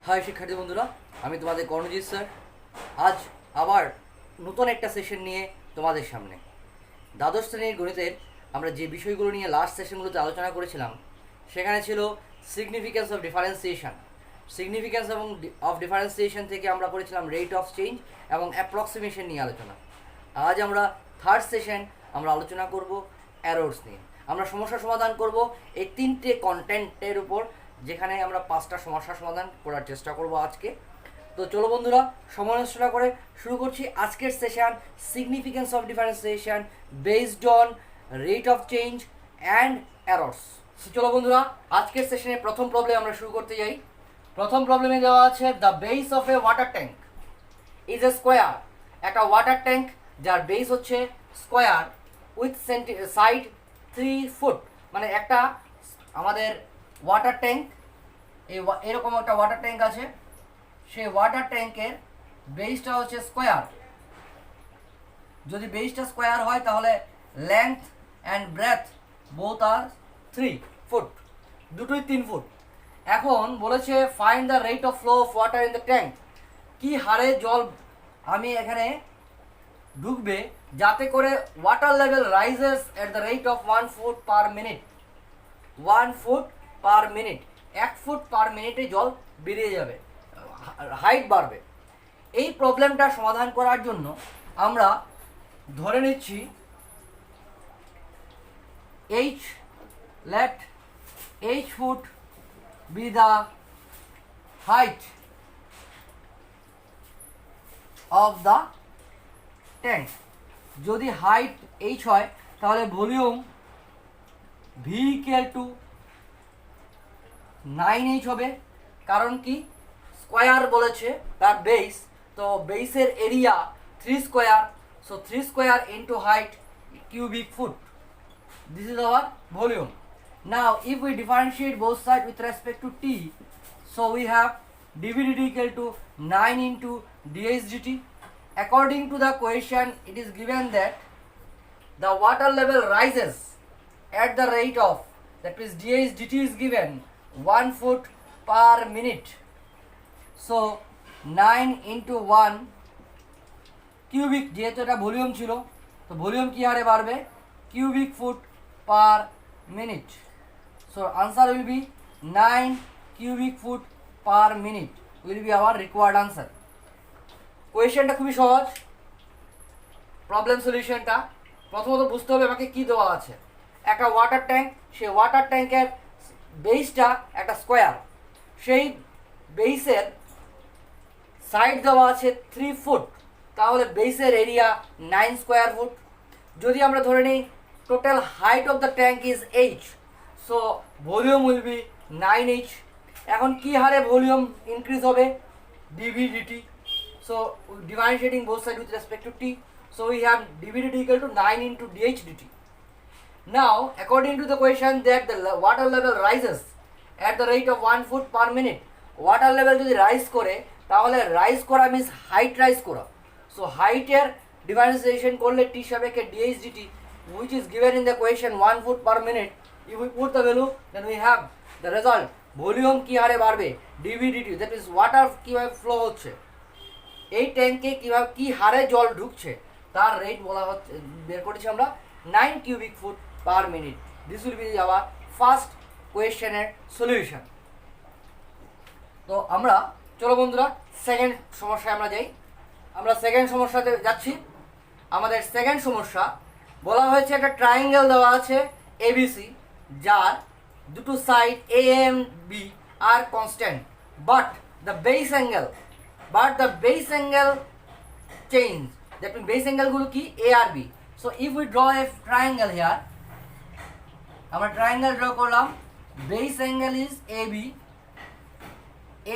High শিক্ষার্থী বন্ধুরা, আমি তোমাদের কর্ণজিৎ স্যার। আজ আবার নতুন একটা সেশন নিয়ে তোমাদের সামনে। দ্বাদশ শ্রেণীর গণিতের আমরা যে বিষয়গুলো নিয়ে লাস্ট সেশনগুলোতে আলোচনা করেছিলাম সেখানে ছিল সিগনিফিক্যান্স অফ ডিফারেন্সিয়েশন। সিগনিফিক্যান্স এবং অফ ডিফারেন্সিয়েশন থেকে আমরা করেছিলাম রেট অফ চেঞ্জ এবং অ্যাপ্রক্সিমেশন নিয়ে আলোচনা। আজ আমরা থার্ড সেশন আমরা আলোচনা করব অ্যারোর্স নিয়ে। আমরা সমস্যা সমাধান করব এই তিনটে কন্টেন্টের উপর, যেখানে আমরা 5টা সমস্যা সমাধান করার চেষ্টা করব আজকে। তো চলো বন্ধুরা, সময় নষ্ট না করে শুরু করছি আজকের session, significance of differentiation based on rate of change and errors. চলো বন্ধুরা, আজকের সেশনে প্রথম প্রবলেম আমরা শুরু করতে যাই। প্রথম প্রবলেমে দেওয়া আছে the base of a water tank is a square. একটা ওয়াটার ট্যাঙ্ক যার বেস হচ্ছে স্কোয়ার উইথ সাইড 3 ফুট, মানে একটা আমাদের ওয়াটার ট্যাঙ্ক, এরকম একটা ওয়াটার ট্যাঙ্ক আছে। সেই ওয়াটার ট্যাঙ্কের বেসটা হচ্ছে স্কোয়ার। যদি বেসটা স্কোয়ার হয় তাহলে লেন্থ অ্যান্ড ব্রেথ বোথ আর 3 ফুট, দুটোই 3 ফুট। এখন বলেছে find the rate of flow of water in the tank. কি হারে জল আমি এখানে ঢুকবে যাতে করে water level rises at the rate of 1 foot per minute. 1 foot per minute, 1 foot per মিনিটে জল বেরিয়ে যাবে, হাইট বাড়বে। এই প্রবলেমটা সমাধান করার জন্য আমরা ধরে নিচ্ছি let h foot be the height of the tank। যদি হাইট h হয় তাহলে volume v equal to 9h হবে। কারণ কি, স্কোয়ার বলেছে তার বেস, তো বেসের area 3 square, so 3 square into height cubic foot. This is our volume. Now if we differentiate both sides with respect to t, so we have dv dt equal to 9 into dh dt. According to the question, it is given that the water level rises at the rate of, that means dh dt is given 1 foot per minute. So 9 into 1 cubic, যেহেতু এটা volume ছিল তো volume কি হারে বাড়বে, cubic foot per minute. So answer will be 9 cubic foot per minute will be our required answer. কোয়েশ্চেনটা খুবই সহজ। প্রবলেম সলিউশনটা প্রথমত বুঝতে হবে আমাকে কি দেওয়া আছে। একটা ওয়াটার ট্যাঙ্ক, সেই ওয়াটার ট্যাঙ্কের বেসটা একটা স্কোয়ার, সেই বেসের সাইড দেওয়া আছে 3 ফুট, তাহলে বেসের এরিয়া 9 স্কোয়ার ফুট। যদি আমরা ধরে নিই total height of the tank is h, so volume will be 9h। এখন কি হারে ভলিউম ইনক্রিজ হবে, dv dt, so differentiating both sides with respect to t, so we have dv dt equal to 9 into dh dt. Now according to the question that the water level rises at the rate of 1 foot per minute, water level যদি rise করে তাহলে rise করা means height rise করা, so হাইটের differentiation করলে টি সাপেক্ষে dh dt which is given in the question 1 foot per minute. If we put the value, then we have the result, volume কি হারে বাড়বে dv dt, that means water কিভাবে flow হচ্ছে, এই ট্যাঙ্কে কিভাবে কি হারে জল ঢুকছে তার রেট বলা হচ্ছে, বের করেছি আমরা 9 cubic foot per minute. This will be our first কোয়েশ্চেনের সলিউশন। তো আমরা চলো বন্ধুরা সেকেন্ড সমস্যায় আমরা যাই। আমরা সেকেন্ড সমস্যাতে যাচ্ছি। আমাদের সেকেন্ড সমস্যা বলা হয়েছে একটা ট্রায়াঙ্গেল দেওয়া আছে এবিসি, যার দুটো সাইড এ এম বি আর constant, but the base angle change. That mean base অ্যাঙ্গেলগুলো কি এ আর B. So if we draw a triangle here, আমরা ট্রায়াঙ্গেল ড্র করলাম, base angle is A B,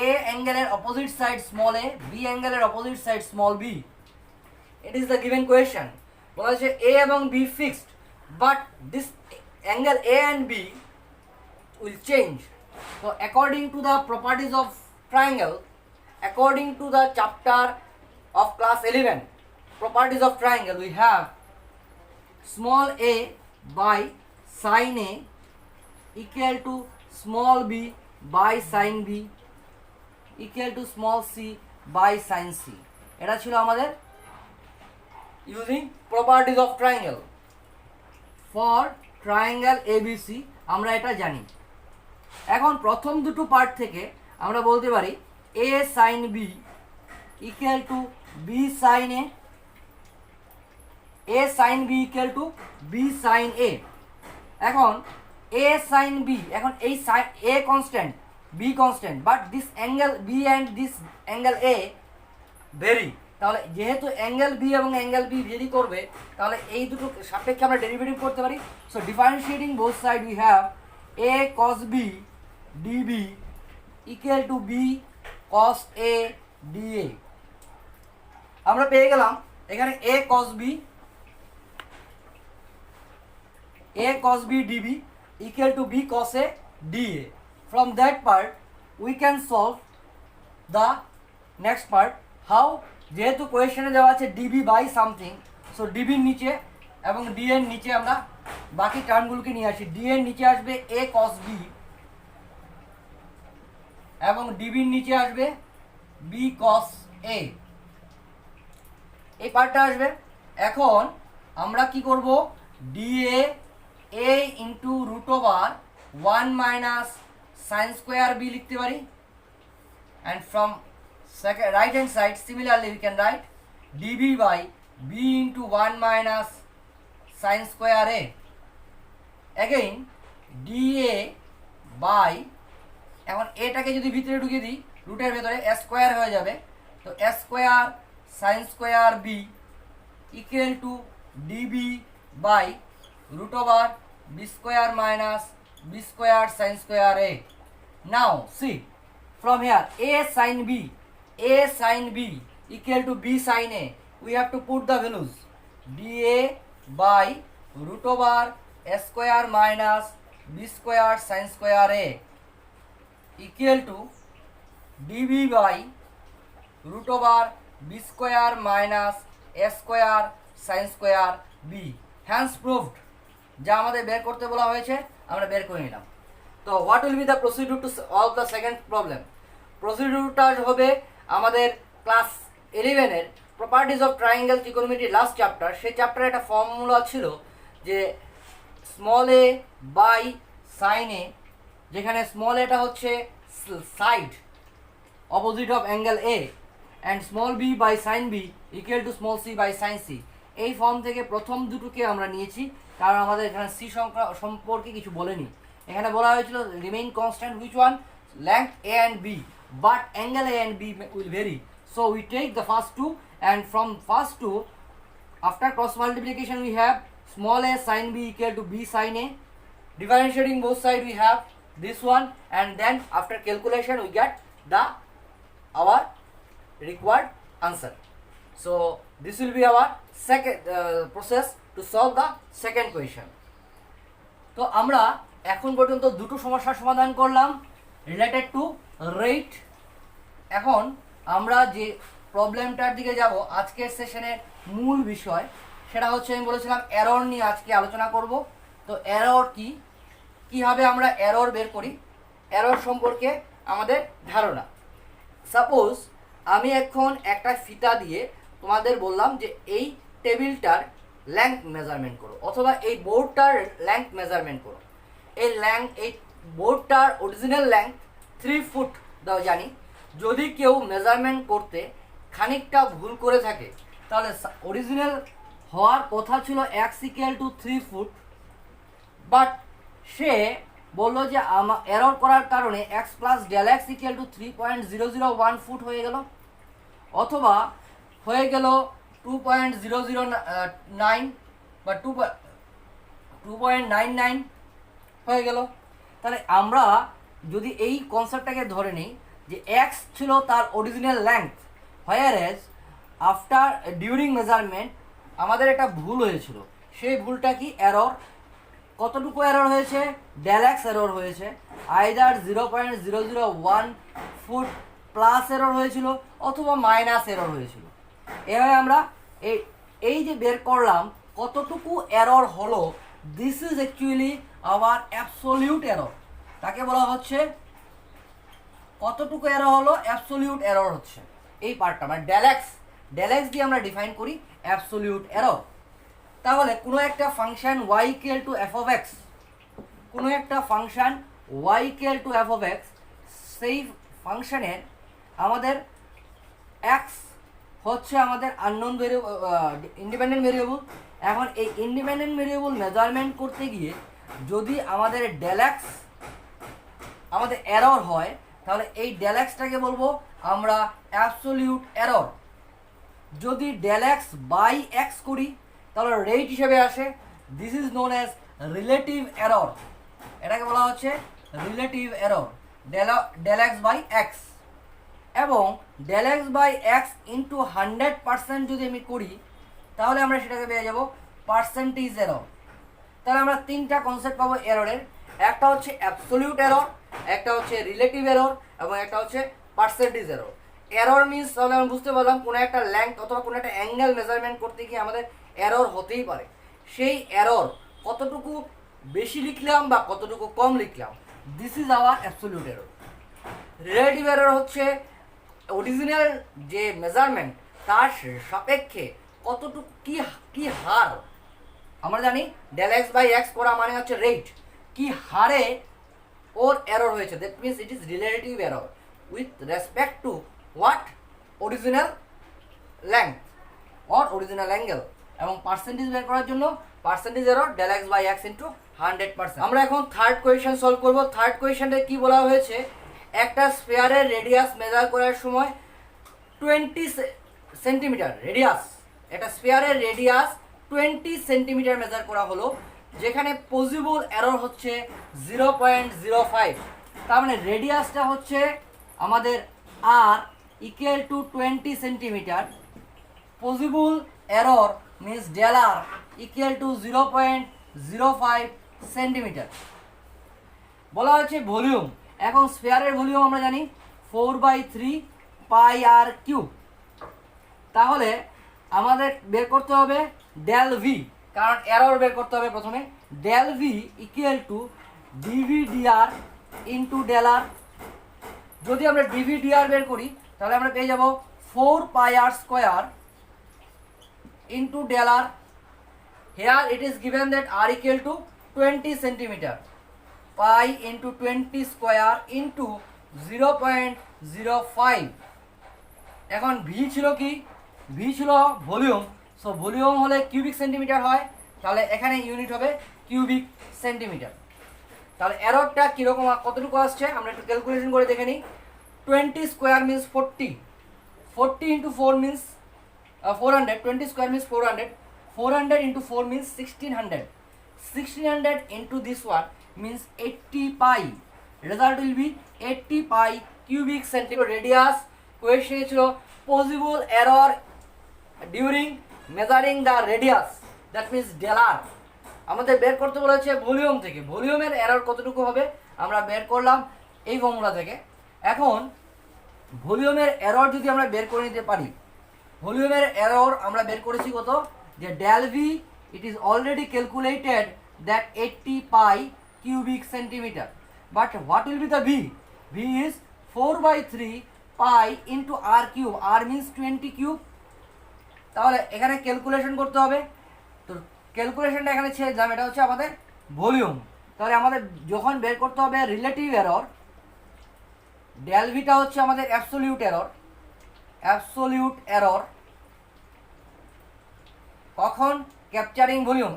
A অ্যাঙ্গেলের opposite side small a, B অ্যাঙ্গেলের opposite side small b. It is the given question. বলা হয়েছে A এবং B fixed, but this angle A and B will change. So according to the properties of triangle, according to the chapter of class 11 properties of triangle, we have small a by sin a equal to small b by sin b equal to small C by sine C. এটা ছিল আমাদের using properties of triangle for triangle ABC, আমরা এটা জানি। এখন প্রথম দুটো part থেকে আমরা বলতে পারি a sine B equal to b sine A sine B equal to b sine A. এখন এ সাইন বি, এখন এই sine A constant B constant, but this angle B and this angle A vary. তাহলে যেহেতু angle B এবং angle B vary করবে, তাহলে এই দুটো সাপেক্ষে আমরা ডেরিভেটিভ করতে পারি। So differentiating both side we have a cos B dB equal to b cos A dA. আমরা পেয়ে গেলাম এখানে a cos B dB equal to b cos a dA. From that part we can solve the next part. How? যেহেতু কোয়েশ্চেনে দেওয়া আছে DB by something, so ডিবির নিচে এবং D এর নিচে আমরা বাকি টার্মগুলোকে নিয়ে আসি। ডি এর নিচে আসবে এ কস বি এবং ডিবির নিচে আসবে বি কস এ, এই পার্টটা আসবে। এখন আমরা কি করব, DA a into root over 1 minus sin square b লিখতে পারি, and from second right hand side similarly we can write db by b into 1 minus sin square a. Again dA by, এখন এটাকে যদি ভিতরে ঢুকিয়ে দিই রুটের ভেতরে a স্কোয়ার হয়ে যাবে, তো a square sin square b equal to db by root over b square minus b square sin square a. Now see, from here a sin b equal to b sin a, we have to put the values dA by root over a square minus b square sin square a equal to dB by root over b square minus a square sin square b. Hence proved, যা আমাদের বের করতে বলা হয়েছে আমরা বের করে নিলাম। তো what will be the procedure to solve the second problem? প্রসিডিউরটা হবে আমাদের ক্লাস 11-এর properties of triangle trigonometry last chapter, সেই চ্যাপ্টারে একটা ফর্মুলা ছিল যে small a by sine A, যেখানে স্মল এটা হচ্ছে side opposite of angle A, and small b by sine B equal to small C by sine C. এই form থেকে প্রথম দুটোকে আমরা নিয়েছি, কারণ আমাদের এখানে সি সংখ্যা সম্পর্কে কিছু বলেনি। এখানে বলা হয়েছিল remain constant which one, length A and B, but angle A and B will vary. So we take the first two, and from first two after cross multiplication we have small a sin b equal to b sin a. Differentiating both sides we have this one, and then after calculation we get the our required answer. So this will be our second process to solve the second question. তো আমরা এখন পর্যন্ত দুটো সমস্যার সমাধান করলাম related to rate. এখন আমরা যে প্রবলেমটার দিকে যাব, আজকের সেশনের মূল বিষয় সেটা হচ্ছে, আমি বলেছিলাম এরর নিয়ে আজকে আলোচনা করব। তো এরর কি, কীভাবে আমরা এরর বের করি, এরর সম্পর্কে আমাদের ধারণা। সাপোজ আমি এখন একটা ফিতা দিয়ে তোমাদের বললাম যে এই টেবিলটার লেংথ মেজারমেন্ট করো, অথবা এই বোর্ডটার লেংথ মেজারমেন্ট করো। এই বোর্ডটার অরিজিনাল লেংথ 3 ফুট দাও জানি। যদি কেউ মেজারমেন্ট করতে খানিকটা ভুল করে থাকে, তাহলে অরিজিনাল হওয়ার কথা ছিল x ইকুয়াল টু 3 ফুট, বাট সে বললো যে এরর করার কারণে x plus del x equal to 3.001 foot হয়ে গেল, অথবা হয়ে গেল 2.009 বা 2.99 হয়ে গেল। তাহলে আমরা যদি এই কনসেপ্টটাকে ধরে নিই যে x ছিল তার original length, whereas after during measurement আমাদের একটা ভুল হয়েছিল। সেই ভুলটা কি, এরর। কতটুকু এরর হয়েছে? ডেল এক্স এরর হয়েছে, আইদার 0.001 ফুট প্লাস এরর হয়েছিল অথবা মাইনাস এরর হয়েছিল। এভাবে আমরা এই যে বের করলাম কতটুকু এরর হলো, this is actually our absolute error. তাকে বলা হচ্ছে কতটুকু এরর হলো, অ্যাবসলিউট এরর হচ্ছে এই পার্টটা, মানে ডেল এক্স দিয়ে আমরা ডিফাইন করি অ্যাবসলিউট এরর। তাহলে কোনো একটা function y equal to F of x, কোনো একটা function y equal to F of x, সেই ফাংশনের আমাদের এক্স হচ্ছে আমাদের আননোন ভেরিয়েবল, ইন্ডিপেন্ডেন্ট ভেরিয়েবল। এখন এই ইন্ডিপেন্ডেন্ট ভেরিয়েবল মেজারমেন্ট করতে গিয়ে যদি আমাদের ডেল এক্স আমাদের এরর হয়, তাহলে এই ডেল এক্সটাকে বলবো আমরা অ্যাবসলিউট এরর। যদি ডেল এক্স বাই এক্স করি তাহলে রেট হিসেবে আসে, this is known as relative error, এটাকে বলা হচ্ছে relative error, del x by x. এবং del x by x into 100% যদি আমি করি তাহলে আমরা সেটাকে পেয়ে যাব পার্সেন্টেজ এরর। তাহলে আমরা তিনটা কনসেপ্ট পাবো এররের, একটা হচ্ছে অ্যাবসলিউট এরর, একটা হচ্ছে রিলেটিভ এরর, এবং একটা হচ্ছে পার্সেন্টেজ এরর। এরর মিনস তাহলে আমরা বুঝতে পারলাম কোনো একটা লেংথ অথবা কোনো একটা অ্যাঙ্গেল মেজারমেন্ট করতে গিয়ে আমাদের এরর হতেই পারে। সেই এরর কতটুকু বেশি লিখলাম বা কতটুকু কম লিখলাম, this is hour absolute error. Relative error হচ্ছে অরিজিনাল যে মেজারমেন্ট তার সাপেক্ষে কতটুকু কি হার, আমরা জানি ডেল এক্স বাই এক্স করা মানে হচ্ছে রেট, কি হারে ওর এরর হয়েছে, that means it is relative error with respect to what, original length or original angle. এবং পার্সেন্টেজ বের করার জন্য percentage error del x by x into 100%। আমরা এখন থার্ড কোয়েশ্চেন সলভ করব। থার্ড কোয়েশ্চেনটা কি বলা হয়েছে, একটা স্ফেয়ারের রেডিয়াস মেজার করার সময় 20 সেন্টিমিটার রেডিয়াস, একটা স্ফেয়ারের রেডিয়াস 20 সেন্টিমিটার মেজার করা হলো, যেখানে পসিবল এরর হচ্ছে 0.05। তার মানে রেডিয়াসটা হচ্ছে আমাদের R equal to 20 centimetre, possible error means del R equal to 0.05 centimetre. বলা হচ্ছে ভলিউম, এখন স্ফেয়ারের ভলিউম আমরা জানি 4/3 পাই আর কিউব। তাহলে আমাদের বের করতে হবে ডেল ভি, কারণ এরর বের করতে হবে প্রথমে। Del V equal to dV dR into del R. যদি আমরা ডিভি ডিআর বের করি তাহলে আমরা পেয়ে যাব 4 pi R square into del R. Here it is given that R equal to 20 centimetre, pi into 20 square into 0.05। এখন ভি ছিল কি, ভি ছিল ভলিউম, সো ভলিউম হলে কিউবিক সেন্টিমিটার হয়, তাহলে এখানে ইউনিট হবে কিউবিক সেন্টিমিটার। তাহলে এররটা কীরকম কতটুকু আসছে আমরা একটু ক্যালকুলেশন করে দেখে নিই। 20 square means 40 into 4 means 400, 20 square means 400 into 4 means 1600 into this one means 80 pi. Result will be 80 pi cubic centimeter radius. Question ছিল possible error during measuring the radius, that means del r. আমাদের বের করতে বলেছে volume থেকে, ভলিউমের error কতটুকু হবে আমরা বের করলাম এই ফর্মুলা থেকে। এখন ভলিউমের এরর যদি আমরা বের করে নিতে পারি, ভলিউমের এরর আমরা বের করেছি কত, যে del v it is already calculated that 80 pi cubic centimeter, but what will be the v? V is 4/3 pi into r cube, r means 20 cube। তাহলে এখানে ক্যালকুলেশন করতে হবে, তো ক্যালকুলেশনটা এখানে ছেড়ে দিলাম, এটা হচ্ছে আমাদের ভলিউম। তাহলে আমাদের যখন বের করতে হবে রিলেটিভ এরর, ডেল ভিটা হচ্ছে আমাদের অ্যাবসলিউট এরর কখন, ক্যাপচারিং ভলিউম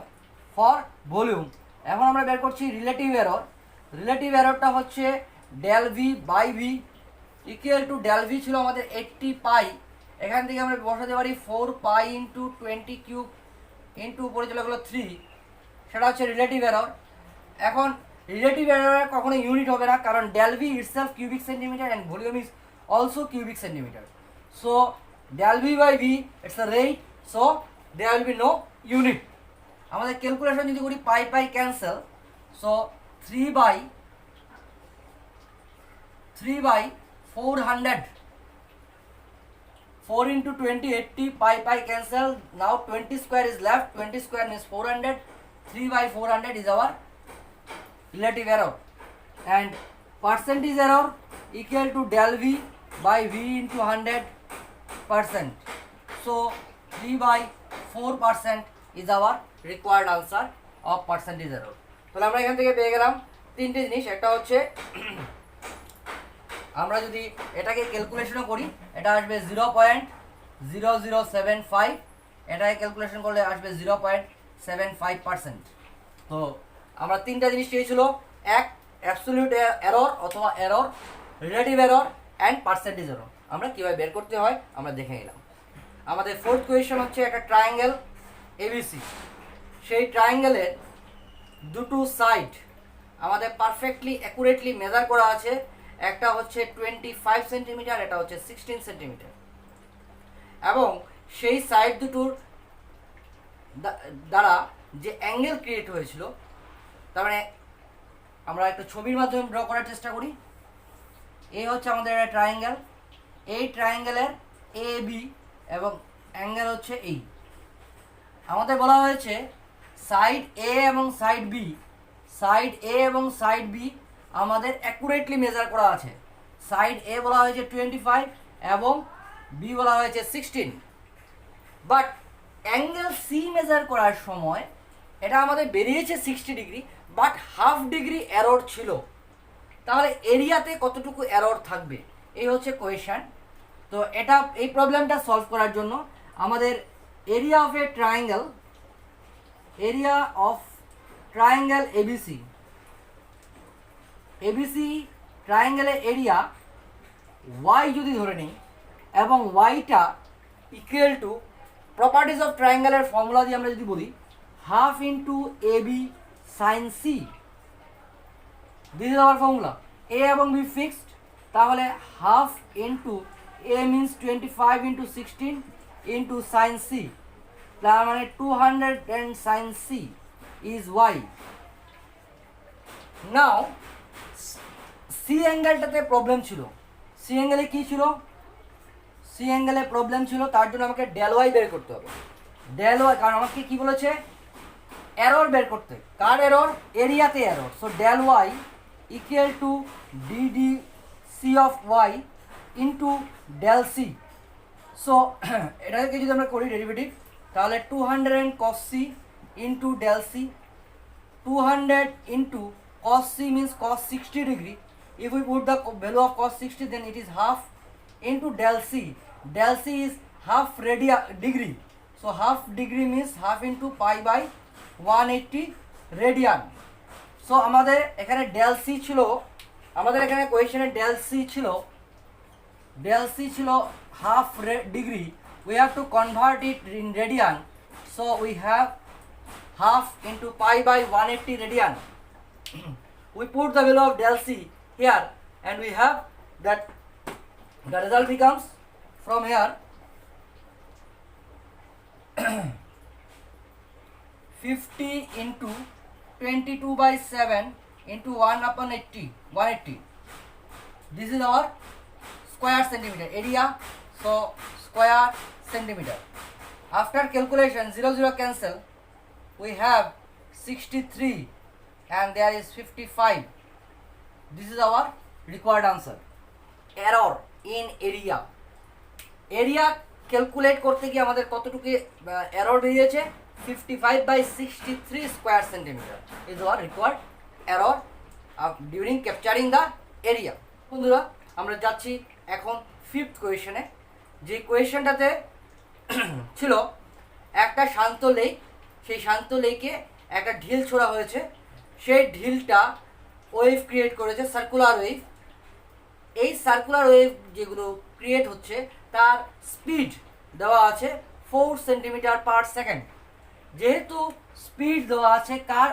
ফর ভলিউম। এখন আমরা বের করছি রিলেটিভ এররটা হচ্ছে del v by v equal to del v ছিল আমাদের 80 পাই, এখান থেকে আমরা বসাতে পারি 4 পাই ইন্টু 20 কিউব ইন্টু উপরে চলে গেলো 3, সেটা হচ্ছে রিলেটিভ এরর। এখন রিলেটিভ এরর কখনো ইউনিট হবে না, কারণ del v itself cubic centimetre and volume is also cubic centimetre. So del v by v it's a rate, so there will be no unit. আমাদের ক্যালকুলেশন যদি করি pi pi cancel, so 3/400, 4 into 20 80, pi cancel, now 20 square is left, 20 square means 400, 3/400 is our relative error, and percentage error equal to del V by V into 100%. So 3 by 4% is our required answer of percentage error. তাহলে আমরা এখান থেকে পেয়ে গেলাম তিনটে জিনিস। একটা হচ্ছে আমরা যদি এটাকে ক্যালকুলেশনও করি, এটা আসবে 0.0075, এটাকে ক্যালকুলেশন করলে আসবে 0.75%। তো আমরা তিনটা জিনিস চেয়েছিল, এক অ্যাবসলিউট এরর অথবা error, relative error and percentage error. আমরা কীভাবে বের করতে হয় আমরা দেখে নিলাম। আমাদের ফোর্থ কোয়েশ্চেন হচ্ছে একটা ট্রায়াঙ্গেল এবিসি। সেই ট্রায়াঙ্গেলের দুটো সাইড আমাদের পারফেক্টলি অ্যাকুরেটলি মেজার করা আছে। একটা হচ্ছে 25 সেন্টিমিটার, এটা হচ্ছে 16 সেন্টিমিটার, এবং সেই সাইড দুটোর দ্বারা যে অ্যাঙ্গেল ক্রিয়েট হয়েছিল, তার মানে আমরা একটা ছবির মাধ্যমে ড্র করার চেষ্টা করি। এই হচ্ছে আমাদের একটা ট্রায়াঙ্গেল, এই ট্রায়াঙ্গেলের এ বি এবং অ্যাঙ্গেল হচ্ছে এই। আমাদের বলা হয়েছে সাইড এ এবং সাইড বি, সাইড এ এবং সাইড বি আমাদের অ্যাকুরেটলি মেজার করা আছে। সাইড এ বলা হয়েছে 25 এবং বি বলা হয়েছে 16। বাট অ্যাঙ্গেল সি মেজার করার সময় এটা আমাদের বেরিয়েছে 60 degree, but half degree error ছিল। তাহলে এরিয়াতে কতটুকু এরর থাকবে, এই হচ্ছে কোয়েশ্চেন। তো এটা এই প্রবলেমটা সলভ করার জন্য আমাদের area of a triangle, area of triangle ABC, ABC ট্রায়াঙ্গেলের এরিয়া ওয়াই যদি ধরে নিই এবং ওয়াইটা ইকুয়াল টু প্রপার্টিজ অফ ট্রায়াঙ্গেলের ফর্মুলা দিয়ে আমরা যদি বলি half into a b sine C, this is our formula. A এবং বি ফিক্সড, তাহলে half into a means 25 into 16 into sine C, তার মানে 200 and sin c is y. Now C অ্যাঙ্গেলটাতে প্রবলেম ছিল। সি অ্যাঙ্গেলে কী ছিল? সি অ্যাঙ্গেলে problem ছিল, তার জন্য আমাকে ডেল ওয়াই বের করতে হবে। ডেল ওয়াই, কারণ আমাকে কী বলেছে? এরর বের করতে। কার এরর? এরিয়াতে error. So del y equal to d d c of y into del c. So এটাকে যদি আমরা করি ডেরিভেটিভ, তাহলে 200 cos c into del c, 200 into cos c means cos 60 degree. If we put the value of cos 60, then it is half into del c. Del c is half degree. So half degree means half into pi by 180 radian. So আমাদের এখানে del c ছিল, আমাদের এখানে কোয়েশ্চেনে del c ছিল half degree. We have to convert it in radian. So we have half into pi by 180 radian. We put the value of del c here and we have that the result becomes from here 50 into 22 by 7 into 1 upon 180. This is our square centimeter area. So square centimeter. After calculation 0 cancel, we have 63 and there is 55. This is our required answer. Error in area. Area calculate করতে গিয়ে আমাদের কতটুকু error বেরিয়েছে? 55 by 63 square centimeter is our required error during capturing the area. বন্ধুরা, আমরা যাচ্ছি এখন fifth কোয়েশ্চেনে। যে কোয়েশ্চেনটাতে ছিল একটা শান্ত লেক, সেই শান্ত লেকে একটা ঢিল ছোড়া হয়েছে, সেই ঢিলটা ওয়েভ ক্রিয়েট করেছে, সার্কুলার ওয়েভ। এই সার্কুলার ওয়েভ যেগুলো ক্রিয়েট হচ্ছে তার স্পিড দেওয়া আছে 4 সেন্টিমিটার পার সেকেন্ড। যেহেতু স্পিড দেওয়া আছে, কার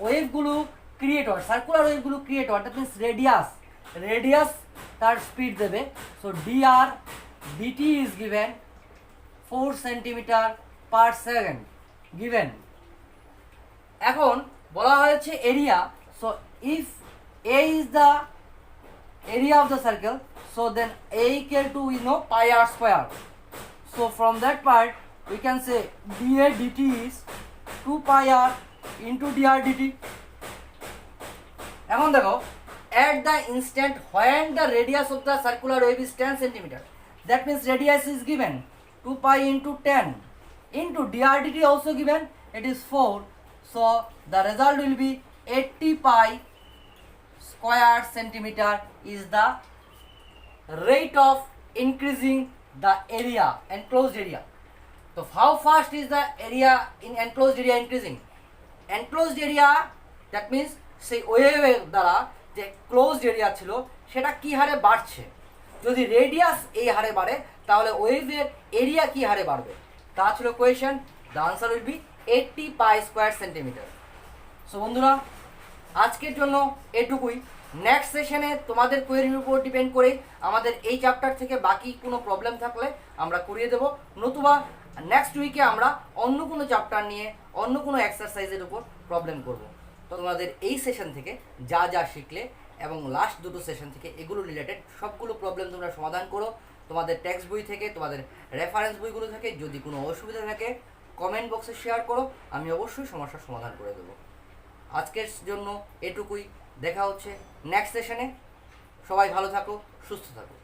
ওয়েভগুলো ক্রিয়েট হয়, সার্কুলার ওয়েভগুলো ক্রিয়েট হয়, দ্যাট মিনস রেডিয়াস তার স্পিড দেবে। So dr dt is given 4 centimetre per second given. এখন বলা হয়েছে area. So if a is the area of the circle, so then a equal to we know pi r square. So from that part we can say dA dt is 2 pi r into dr dt. এখন দেখো at the instant when the radius of the circular wave is 10 centimeter. That means radius is given 2 pi into 10 into drdt also given, it is 4. So the result will be 80 pi square centimeter is the rate of increasing the area, enclosed area. So how fast is the area in enclosed area increasing? Enclosed area, that means সেই ওয়েভের দ্বারা যে closed area ছিল সেটা কী হারে বাড়ছে। যদি radius এই হারে বাড়ে তাহলে ওয়েভের এরিয়া কী হারে বাড়বে, তা ছিল question. The answer will be 80 pi square centimetre. So বন্ধুরা, আজকের জন্য এটুকুই। নেক্সট সেশনে তোমাদের কোয়েরির উপর ডিপেন্ড করে আমাদের এই চ্যাপ্টার থেকে বাকি কোনো প্রবলেম থাকলে আমরা করিয়ে দেবো, নতুবা নেক্সট উইকে আমরা অন্য কোনো চ্যাপ্টার নিয়ে অন্য কোনো এক্সারসাইজের উপর প্রবলেম করব। তো তোমাদের এই সেশন থেকে যা যা শিখলে এবং লাস্ট দুটো সেশন থেকে এগুলো রিলেটেড সবগুলো প্রবলেম তোমরা সমাধান করো তোমাদের টেক্সট বই থেকে, তোমাদের রেফারেন্স বইগুলো থেকে। যদি কোনো অসুবিধা থাকে কমেন্ট বক্সে শেয়ার করো, আমি অবশ্যই সমস্যার সমাধান করে দেবো। আজকের জন্য এটুকুই, দেখা হচ্ছে নেক্সট সেশনে। সবাই ভালো থাকো, সুস্থ থাকো।